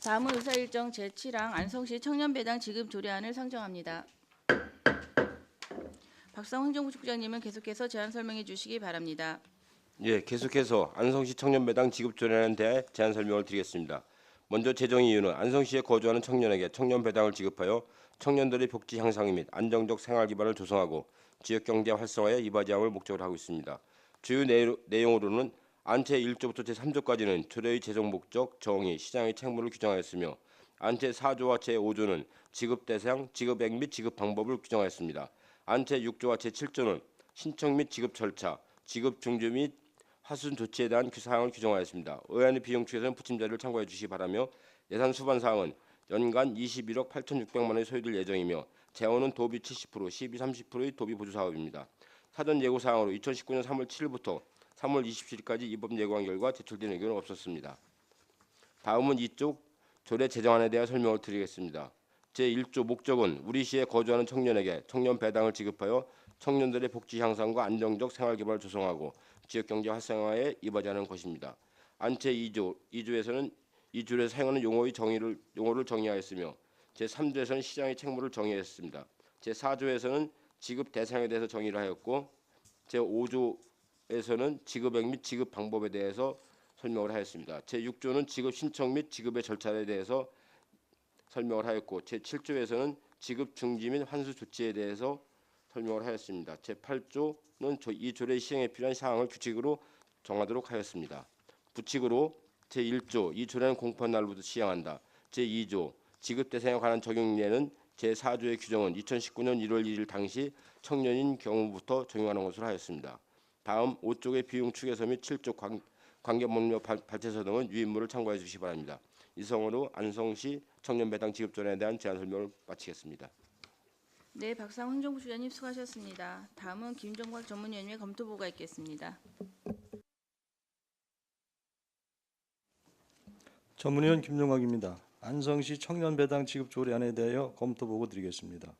다음은 의사일정 제7항 안성시 청년배당 지급 조례안을 상정합니다. 박상훈 행정부 국장님은 계속해서 제안 설명해 주시기 바랍니다. 예, 계속해서 안성시 청년배당 지급 조례안에 대해 제안 설명을 드리겠습니다. 먼저 제정 이유는 안성시에 거주하는 청년에게 청년배당을 지급하여 청년들의 복지 향상 및 안정적 생활 기반을 조성하고 지역경제 활성화에 이바지함을 목적으로 하고 있습니다. 주요 내용으로는 안채 1조부터 제3조까지는 조례의 재정 목적, 정의, 시장의 책무를 규정하였으며 안채 4조와 제5조는 지급 대상, 지급액 및 지급 방법을 규정하였습니다. 안채 6조와 제7조는 신청 및 지급 절차, 지급 중지 및 하순 조치에 대한 사항을 규정하였습니다. 의안의 비용 추이에서는 부침 자료를 참고해 주시기 바라며 예산 수반 사항은 연간 21억 8,600만 원이 소요될 예정이며 재원은 도비 70%, 시비 30%의 도비 보조 사업입니다. 사전 예고 사항으로 2019년 3월 7일부터 3월 27일까지 이법 예고한 결과 제출된 의견은 없었습니다. 다음은 이쪽 조례 제정안에 대해 설명을 드리겠습니다. 제1조 목적은 우리 시에 거주하는 청년에게 청년 배당을 지급하여 청년들의 복지 향상과 안정적 생활 기반을 조성하고 지역경제 활성화에 이바지하는 것입니다. 안채 2조에서는 이 조례 사용하는 용어를 정의하였으며 제3조에서는 시장의 책무를 정의했습니다. 제4조에서는 지급 대상에 대해서 정의를 하였고 제5조에서는 지급액 및 지급 방법에 대해서 설명을 하였습니다. 제6조는 지급 신청 및 지급의 절차에 대해서 설명을 하였고 제7조에서는 지급 중지 및 환수 조치에 대해서 설명을 하였습니다. 제8조는 이 조례 시행에 필요한 사항을 규칙으로 정하도록 하였습니다. 부칙으로 제1조 이 조례는 공포한 날부터 시행한다. 제2조 지급 대상에 관한 적용례는 제4조의 규정은 2019년 1월 1일 당시 청년인 경우부터 적용하는 것으로 하였습니다. 다음 5쪽의 비용 추계서 및 7쪽 관계법령 발제서 등은 유인물을 참고해 주시기 바랍니다. 이상으로 안성시 청년배당 지급조례에 대한 제안 설명을 마치겠습니다. 네, 박상훈 행정부 주장님 수고하셨습니다. 다음은 김종곽 전문위원님의 검토보고가 있겠습니다. 전문위원 김종곽입니다. 안성시 청년배당 지급 조례안에 대하여 검토보고 드리겠습니다.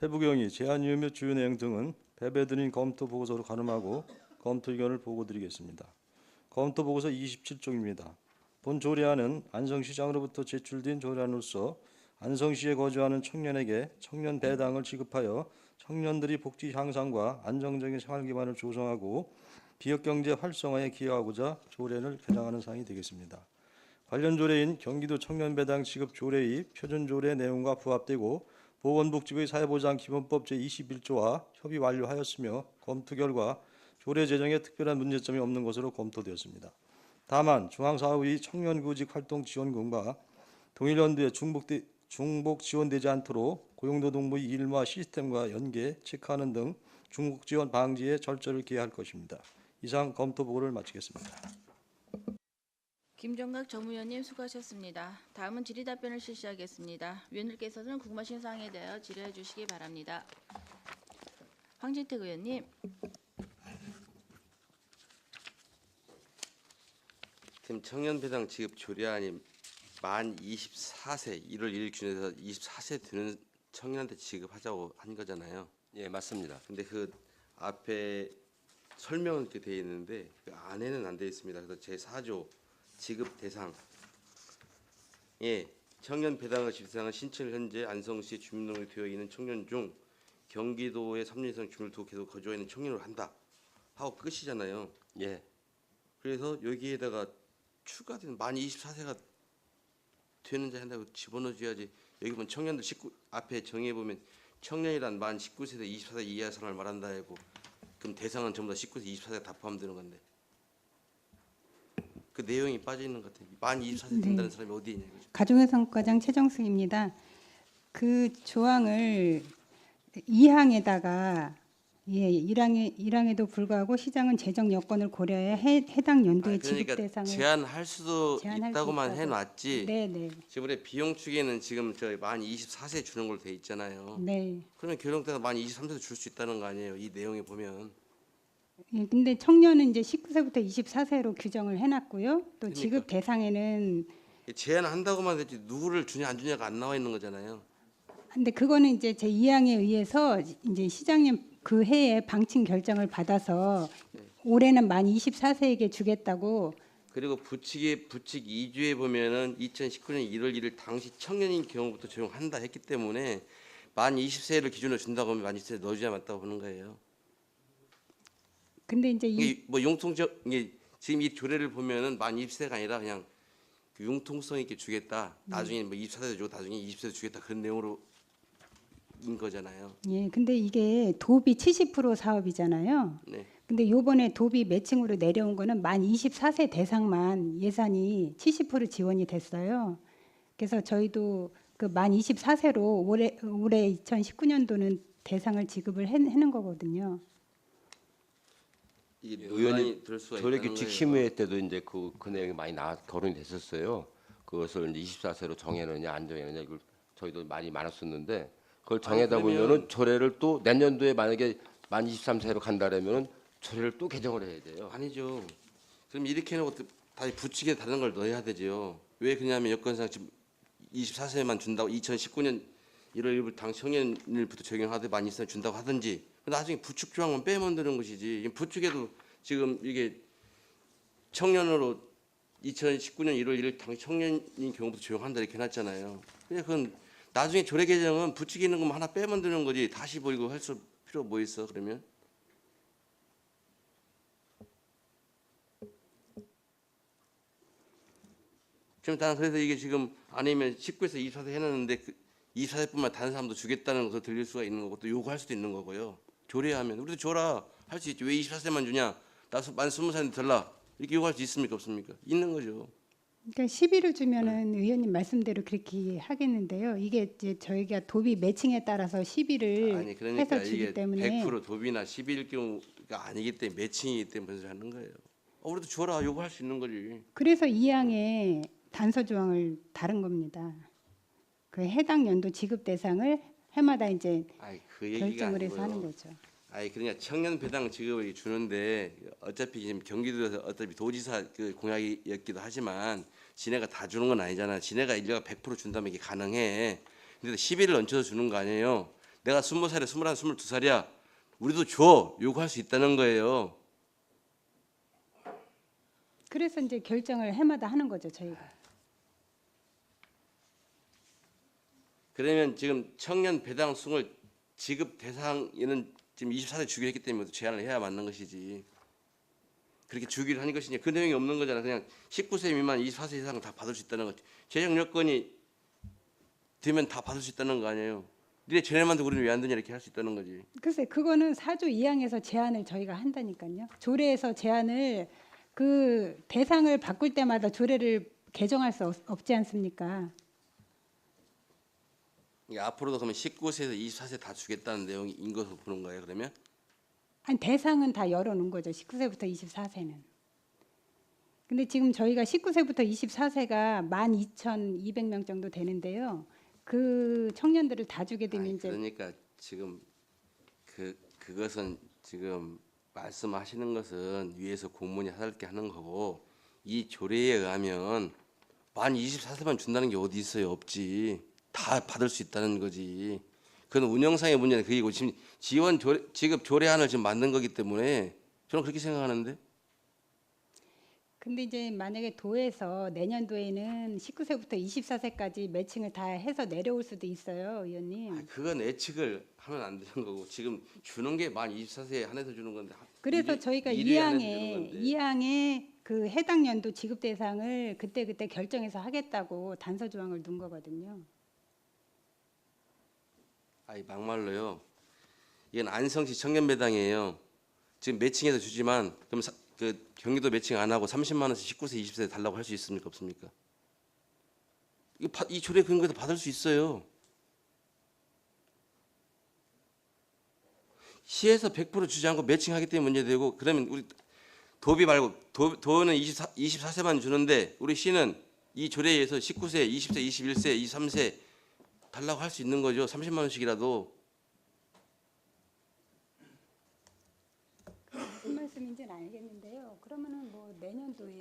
회부경위, 제안 이유 및 주요 내용 등은 배배드린 검토보고서로 가름하고 검토 의견을 보고 드리겠습니다. 검토보고서 27쪽입니다. 본 조례안은 안성시장으로부터 제출된 조례안으로서 안성시에 거주하는 청년에게 청년배당을 지급하여 청년들이 복지 향상과 안정적인 생활 기반을 조성하고 지역경제 활성화에 기여하고자 조례를 개정하는 사항이 되겠습니다. 관련 조례인 경기도 청년배당 지급 조례의 표준조례 내용과 부합되고 보건복지부의 사회보장기본법 제21조와 협의 완료하였으며 검토 결과 조례 제정에 특별한 문제점이 없는 것으로 검토되었습니다. 다만 중앙사업의 청년구직 활동 지원금과 동일연도에 중복 지원되지 않도록 고용노동부의 일마 시스템과 연계 체크하는 등 중복 지원 방지에 절차를 기하할 것입니다. 이상 검토 보고를 마치겠습니다. 김종곽 전무위원님 수고하셨습니다. 다음은 질의답변을 실시하겠습니다. 위원들께서는 궁금하신 사항에 대하여 질의해 주시기 바랍니다. 황진택 의원님. 지금 청년배당 지급 조례안이 만 24세 1월 1일 기준에서 24세 되는 청년한테 지급하자고 한 거잖아요. 예, 맞습니다. 근데 그 앞에 설명은 이렇게 되어 있는데 그 안에는 안 되어 있습니다. 그래서 제4조 지급 대상 청년 배당을 지급상은 신청 현재 안성시 주민등록에 되어 있는 청년 중 경기도의 3년 이상 주민을 두고 계속 거주해 있는 청년으로 한다 하고 끝이잖아요. 예, 그래서 여기에다가 추가된 만 24세가 되는 자 한다고 집어넣어줘야지. 여기 보면 청년들 19 앞에 정의해 보면 청년이란 만 19세에서 24세 이하 사람을 말한다 하고 그럼 대상은 전부 다 19세 24세 다 포함되는 건데 그 내용이 빠져 있는 것 같아요. 만 24세 된다는 사람이 어디에 있냐 이거죠. 가중의성과장 최정숙입니다. 그 조항을 2항에다가 1항에도 불구하고 시장은 재정 여건을 고려해 해당 연도의 지급 그러니까 대상을 제한할 수도 제한할 수 있다고만 있다고. 해놨지. 네네. 지금 비용 추계는 지금 저 만 24세 주는 걸로 돼 있잖아요. 네. 그러면 결혼 때가 만 23세도 줄 수 있다는 거 아니에요? 이 내용에 보면. 예, 근데 청년은 이제 19세부터 24세로 규정을 해놨고요. 또 그러니까. 지급 대상에는 제한한다고만 했지 누구를 주냐 안 주냐가 안 나와 있는 거잖아요. 근데 그거는 이제 제 2항에 의해서 이제 시장님 그 해에 방침 결정을 받아서 네. 올해는 만 24세에게 주겠다고 그리고 부칙 2주에 보면은 2019년 1월 1일 당시 청년인 경우부터 적용한다 했기 때문에 만 20세를 기준으로 준다고 하면 만 20세에 넣어줘야 맞다고 보는 거예요. 근데 이제 이 이게 뭐 융통적 이게 지금 이 조례를 보면은 만 20세가 아니라 그냥 그 융통성 있게 주겠다. 나중에 뭐 24세 주고 나중에 20세 주겠다 그런 내용으로 인 거잖아요. 예, 근데 이게 도비 70% 사업이잖아요. 네. 근데 요번에 도비 매칭으로 내려온 거는 만 24세 대상만 예산이 70% 지원이 됐어요. 그래서 저희도 그 만 24세로 올해 2019년도는 대상을 지급을 해는 거거든요. 이게 의원님, 논란이 될 수가 조례 있다는 규칙 거예요. 심의회 때도 이제 그 내용이 많이 거론이 됐었어요. 그것을 이제 24세로 정해느냐 안 정해느냐 이걸 저희도 말이 많았었는데 그걸 정해다 아니, 그러면- 보면은 조례를 또 내년도에 만약에 만 23세로 간다라면은 조례를 또 개정을 해야 돼요. 아니죠. 그럼 이렇게 해놓고 또 다시 부칙에 다른 걸 넣어야 되죠. 왜 그러냐면 여건상 지금 24세만 준다고 2019년 1월 1일 당 청년일부터 적용하되 만 24세 준다고 하든지 나중에 부칙 조항만 빼면 되는 것이지. 이 부칙에도 지금 이게 청년으로 2019년 1월 1일 당 청년인 경우부터 적용한다 이렇게 해놨잖아요. 그냥 그건 나중에 조례 개정은 부칙에 있는 것만 하나 빼면 되는 거지 다시 뭐 이거 할 필요 뭐 있어 그러면? 지금 나는 그래서 이게 지금 아니면 19에서 24세 해놨는데 그 24세뿐만 다른 사람도 주겠다는 것을 들릴 수가 있는 거고 또 요구할 수도 있는 거고요. 조례하면 우리도 줘라 할 수 있지. 왜 24세만 주냐? 나 만 20살인데 달라. 이렇게 요구할 수 있습니까 없습니까? 있는 거죠. 그러니까 시비를 주면은 의원님 말씀대로 그렇게 하겠는데요. 이게 이제 저희가 도비 매칭에 따라서 시비를 아니 그러니까 해서 주기 이게 때문에 100% 도비나 11일 경우가 아니기 때문에 매칭이기 때문에 하는 거예요. 우리도 줘라 요구할 수 있는 거지. 그래서 2항에 단서 조항을 다른 겁니다. 그 해당 연도 지급 대상을 해마다 이제 아이 그 얘기가 결정을 해서 하는 아니고요. 거죠. 아니 그러니까 청년 배당 지급을 주는데 어차피 지금 경기도에서 어차피 도지사 그 공약이었기도 하지만 지네가 다 주는 건 아니잖아. 지네가 인력가 100% 준다면 이게 가능해. 근데 10일을 얹혀서 주는 거 아니에요. 내가 20살에 21, 22살이야. 우리도 줘. 요구할 수 있다는 거예요. 그래서 이제 결정을 해마다 하는 거죠, 저희가. 그러면 지금 청년 배당 수를 지급 대상에는 지금 24세 주기로 했기 때문에 제한을 해야 맞는 것이지. 그렇게 주기로 한 것이냐 그 내용이 없는 거잖아. 그냥 19세 미만 24세 이상은 다 받을 수 있다는 거지. 재정 여건이 되면 다 받을 수 있다는 거 아니에요. 니네 쟤네만도 우리는 왜 안 되냐 이렇게 할 수 있다는 거지. 글쎄 그거는 4조 2항에서 제한을 저희가 한다니까요. 조례에서 제한을 그 대상을 바꿀 때마다 조례를 개정할 수 없지 않습니까? 이게 앞으로도 그러면 19세에서 24세 다 주겠다는 내용인 것으로 보는 거예요. 그러면 아니 대상은 다 열어놓은 거죠. 19세부터 24세는. 근데 지금 저희가 19세부터 24세가 12,200명 정도 되는데요. 그 청년들을 다 주게 되면 아니, 이제 그러니까 지금 그것은 지금 말씀하시는 것은 위에서 공문이 하달게 하는 거고 이 조례에 의하면 만 24세만 준다는 게 어디 있어요? 없지. 다 받을 수 있다는 거지. 그건 운영상의 문제는 그이고 지금 지급 조례안을 지금 만든 거기 때문에 저는 그렇게 생각하는데. 근데 이제 만약에 도에서 내년도에는 19세부터 24세까지 매칭을 다 해서 내려올 수도 있어요, 의원님. 그건 예측을 하면 안 되는 거고 지금 주는 게 만 24세에 한해서 주는 건데. 그래서 저희가 일일에 한해서 주는 건데. 2항에 그 해당 연도 지급 대상을 그때 결정해서 하겠다고 단서 조항을 넣은 거거든요. 아이 막말로요. 이건 안성시 청년배당이에요. 지금 매칭해서 주지만 그럼 그 경기도 매칭 안 하고 30만 원씩 19세, 20세 달라고 할 수 있습니까 없습니까? 이 조례 근거에서 받을 수 있어요. 시에서 100% 주지 않고 매칭하기 때문에 문제되고 그러면 우리 도비 말고 도는 24세만 주는데 우리 시는 이 조례에 의해서 19세, 20세, 21세, 23세 달라고 할 수 있는 거죠. 30만 원씩이라도. 무슨 말씀인지는 알겠는데요. 그러면은 뭐 내년도에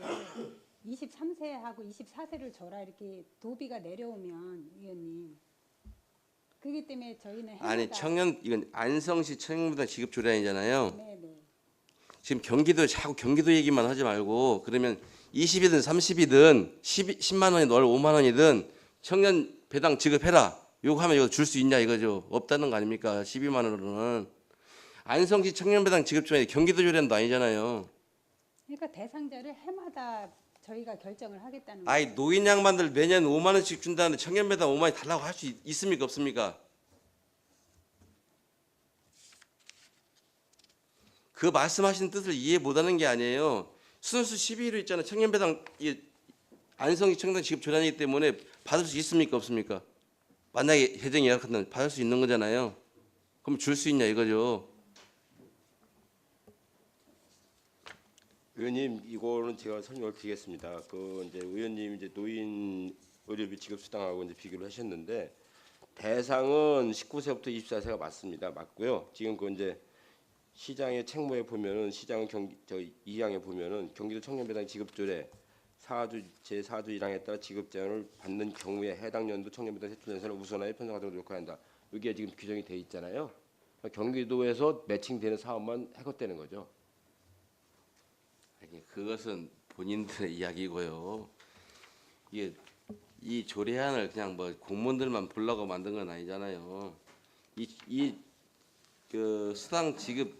23세하고 24세를 줘라 이렇게 도비가 내려오면 의원님. 그렇기 때문에 저희는 아니 청년 이건 안성시 청년배당 지급 조례안이잖아요. 네네. 지금 경기도 자꾸 경기도 얘기만 하지 말고 그러면 20이든 30이든 10만 원이든 월 5만 원이든 청년 배당 지급해라. 요거 하면 이거 줄 수 있냐 이거죠. 없다는 거 아닙니까? 12만 원으로는. 안성시 청년 배당 지급 조례 경기도 조례도 아니잖아요. 그러니까 대상자를 해마다 저희가 결정을 하겠다는 거예요. 아이 노인 양반들 매년 5만 원씩 준다는데 청년 배당 5만 원 달라고 할 수 있습니까 없습니까? 그 말씀하시는 뜻을 이해 못하는 게 아니에요. 순수 12로 있잖아요. 청년 배당 이게 안성시 청년 지급 조례이기 때문에 받을 수 있습니까 없습니까? 만약에 재정 예약한다면 받을 수 있는 거잖아요. 그럼 줄 수 있냐 이거죠. 의원님, 이거는 제가 설명을 드리겠습니다. 그 이제 의원님 이제 노인 의료비 지급 수당하고 이제 비교를 하셨는데 대상은 19세부터 24세가 맞습니다. 맞고요. 지금 그 이제 시장의 책무에 보면은 시장은 저 2항에 보면은 경기도 청년배당 지급조례 4주 제4주 1항에 따라 지급 제한을 받는 경우에 해당 연도 청년배당 세출 연산을 우선하여 편성하도록 노력해야 한다. 이게 지금 규정이 돼 있잖아요. 경기도에서 매칭되는 사업만 해결되는 거죠. 아니, 그것은 본인들의 이야기고요. 이게 이 조례안을 그냥 뭐 공무원들만 보려고 만든 건 아니잖아요. 그 수당 지급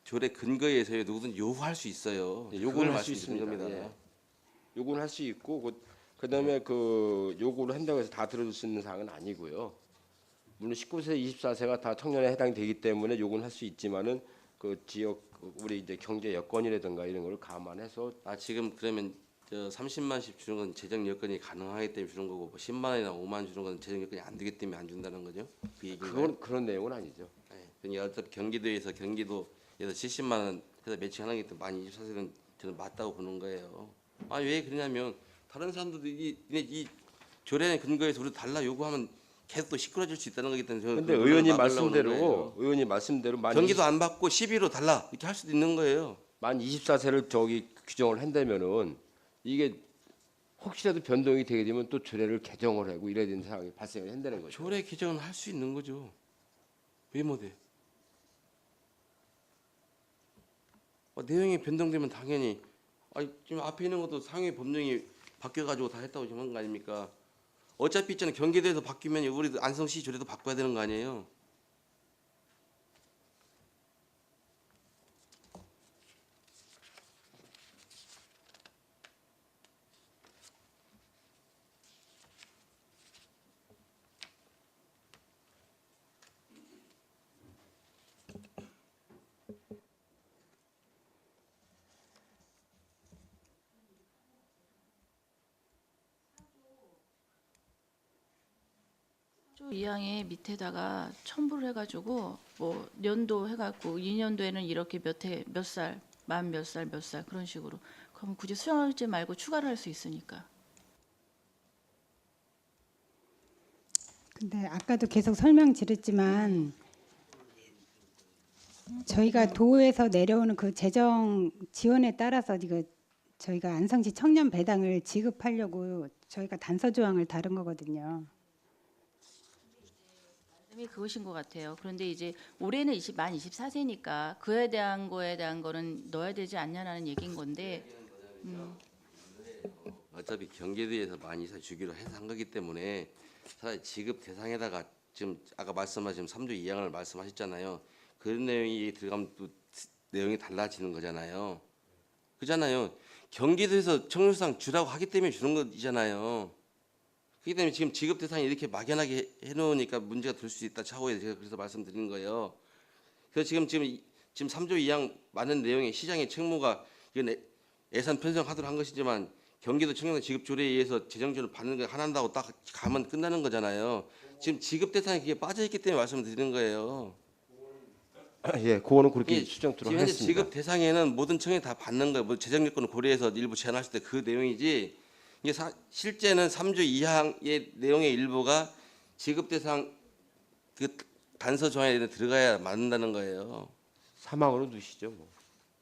조례 근거에 의해서 누구든 요구할 수 있어요. 요구는 할 수 말씀드리는 있습니다. 겁니다. 예. 요구는 할 수 있고 그다음에 그 요구를 한다고 해서 다 들어줄 수 있는 사항은 아니고요. 물론 19세, 24세가 다 청년에 해당이 되기 때문에 요구는 할 수 있지만은 그 지역 우리 이제 경제 여건이라든가 이런 걸 감안해서 아 지금 그러면 저 30만씩 주는 건 재정 여건이 가능하기 때문에 주는 거고 뭐 10만 원이나 5만 원 주는 건 재정 여건이 안 되기 때문에 안 준다는 거죠? 그 얘기인가요? 그런 내용은 아니죠. 네. 그러니까 어차피 경기도에서 70만 원 해서 매칭하는 게 만 24세는 저는 맞다고 보는 거예요. 아 왜 그러냐면 다른 사람들도 이 조례 근거에서 우리 달라 요구하면 계속 또 시끄러질 수 있다는 거기 때문에 저는 근데 그걸 의원님 막으려고 그러는 거예요. 의원님 말씀대로 경기도 안 받고 12로 달라 이렇게 할 수도 있는 거예요. 만 24세를 저기 규정을 한다면은 이게 혹시라도 변동이 되게 되면 또 조례를 개정을 하고 이래야 되는 상황이 발생을 한다는 거죠. 조례 개정은 할 수 있는 거죠. 왜 못해? 내용이 변동되면 당연히 지금 앞에 있는 것도 상위 법령이 바뀌어가지고 다 했다고 지금 한 거 아닙니까? 어차피 있잖아요. 경기도에서 바뀌면 우리 안성시 조례도 바꿔야 되는 거 아니에요? 조 2항의 밑에다가 첨부를 해가지고 뭐 연도 해갖고 2년도에는 이렇게 몇 살, 만 몇 살 그런 식으로. 그럼 굳이 수정하지 말고 추가를 할 수 있으니까. 근데 아까도 계속 설명드렸지만 저희가 도에서 내려오는 그 재정 지원에 따라서 이거 저희가 안성시 청년 배당을 지급하려고 저희가 단서 조항을 다른 거거든요. 말씀이 그것인 것 같아요. 그런데 이제 올해는 만 24세니까 그에 대한 거는 넣어야 되지 않냐라는 얘기인 건데 어차피 경기도에서 만 24세 주기로 해서 한 거기 때문에 차라리 지급 대상에다가 지금 아까 말씀하신 3조 2항을 말씀하셨잖아요. 그런 내용이 들어가면 또 내용이 달라지는 거잖아요. 그잖아요. 경기도에서 청년수당 주라고 하기 때문에 주는 거잖아요. 그렇기 때문에 지금 지급 대상이 이렇게 막연하게 해놓으니까 문제가 될 수 있다 차후에 제가 그래서 말씀드리는 거예요. 그래서 지금 3조 2항 많은 내용의 시장의 책무가 이건 예산 편성하도록 한 것이지만 경기도 청년 지급 조례에 의해서 재정지원을 받는 걸 한다고 딱 가면 끝나는 거잖아요. 지금 지급 대상이 그게 빠져 있기 때문에 말씀을 드리는 거예요. 예, 그거는 그렇게 예, 수정토록 지금 현재 했습니다. 지급 대상에는 모든 청년이 다 받는 거예요. 뭐 재정 여건을 고려해서 일부 제한할 때 그 내용이지. 이게 실제는 3조 2항의 내용의 일부가 지급 대상 그 단서 조항에 들어가야 맞는다는 거예요. 사망으로 두시죠, 뭐.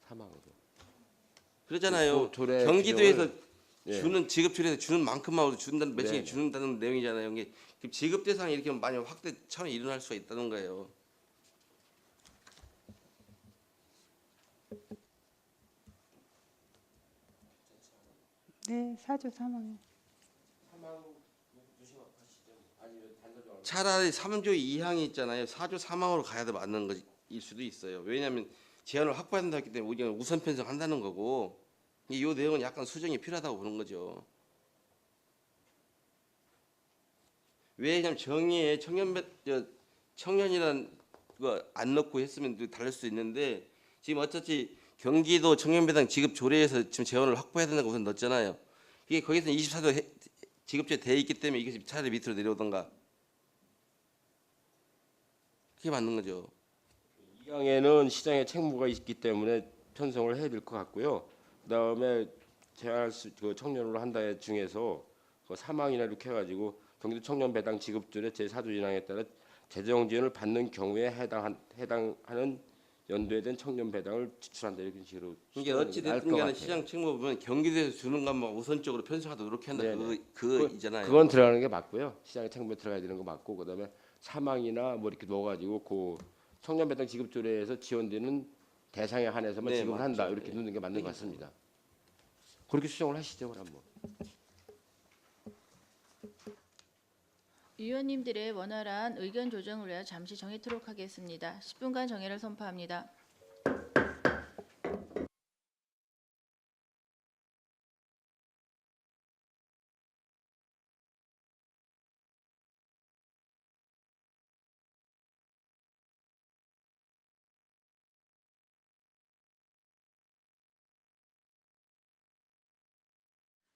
사망으로. 그러잖아요. 그 조례 경기도에서 규정을, 예. 주는 지급 조례에서 주는 만큼만 준다는 매칭에 네. 준다는 내용이잖아요. 이게 지급 대상이 이렇게 많이 확대 차원이 일어날 수가 있다는 거예요. 네, 사조 사망. 차라리 3조 2항이 있잖아요. 4조 3항으로 가야 돼 맞는 것일 수도 있어요. 왜냐하면 제한을 확보해야 된다기 때문에 우리가 우선 편성한다는 거고 이 내용은 약간 수정이 필요하다고 보는 거죠. 왜냐하면 정의에 청년이란 거 안 넣고 했으면 또 다를 수 있는데 지금 어차피 경기도 청년배당 지급 조례에서 지금 재원을 확보해야 된다고 우선 넣었잖아요. 이게 거기서 24조 지급제 돼 있기 때문에 이게 차라리 밑으로 내려오던가 그게 맞는 거죠. 이 항에는 시장에 책무가 있기 때문에 편성을 해야 될 것 같고요. 그다음에 제한할 그 청년으로 한다 중에서 그 사망이나 이렇게 해가지고 경기도 청년 배당 지급조례 제4조 1항에 따라 재정 지원을 받는 경우에 해당하는 연도에 된 청년 배당을 지출한다 이런 식으로. 이게 어찌 됐든 간에 시장 책무 보면 경기도에서 주는 것만 우선적으로 편성하도록 이렇게 한다 네네. 이잖아요. 그건 들어가는 게 맞고요. 시장에 책무에 들어가야 되는 거 맞고 그다음에 사망이나 뭐 이렇게 넣어가지고 그 청년 배당 지급조례에서 지원되는 대상에 한해서만 네, 지급을 한다 맞죠. 이렇게 네. 넣는 게 맞는 것 같습니다. 그렇게 수정을 하시죠, 그럼 한번. 위원님들의 원활한 의견 조정을 위하여 잠시 정해토록 하겠습니다. 10분간 정회를 선포합니다.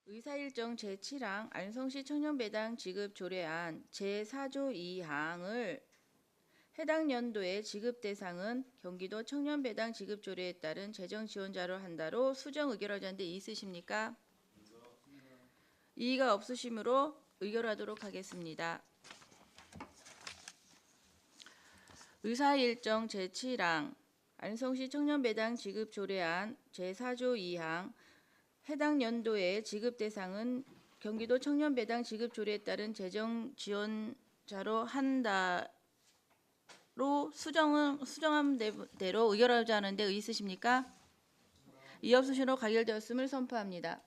의사일정 제7항 안성시 청년배당 지급 조례안 제4조 2항을 해당 연도의 지급 대상은 경기도 청년배당 지급 조례에 따른 재정 지원자로 한다로 수정 의결하자는데 있으십니까? 이의가 없으시므로 의결하도록 하겠습니다. 의사일정 제7항 안성시 청년배당 지급 조례안 제4조 2항 해당 연도의 지급 대상은 경기도 청년배당 지급 조례에 따른 재정 지원자로 한다로 수정한 대로 의결하자 하는데 있으십니까? 이 없으시므로 가결되었음을 선포합니다.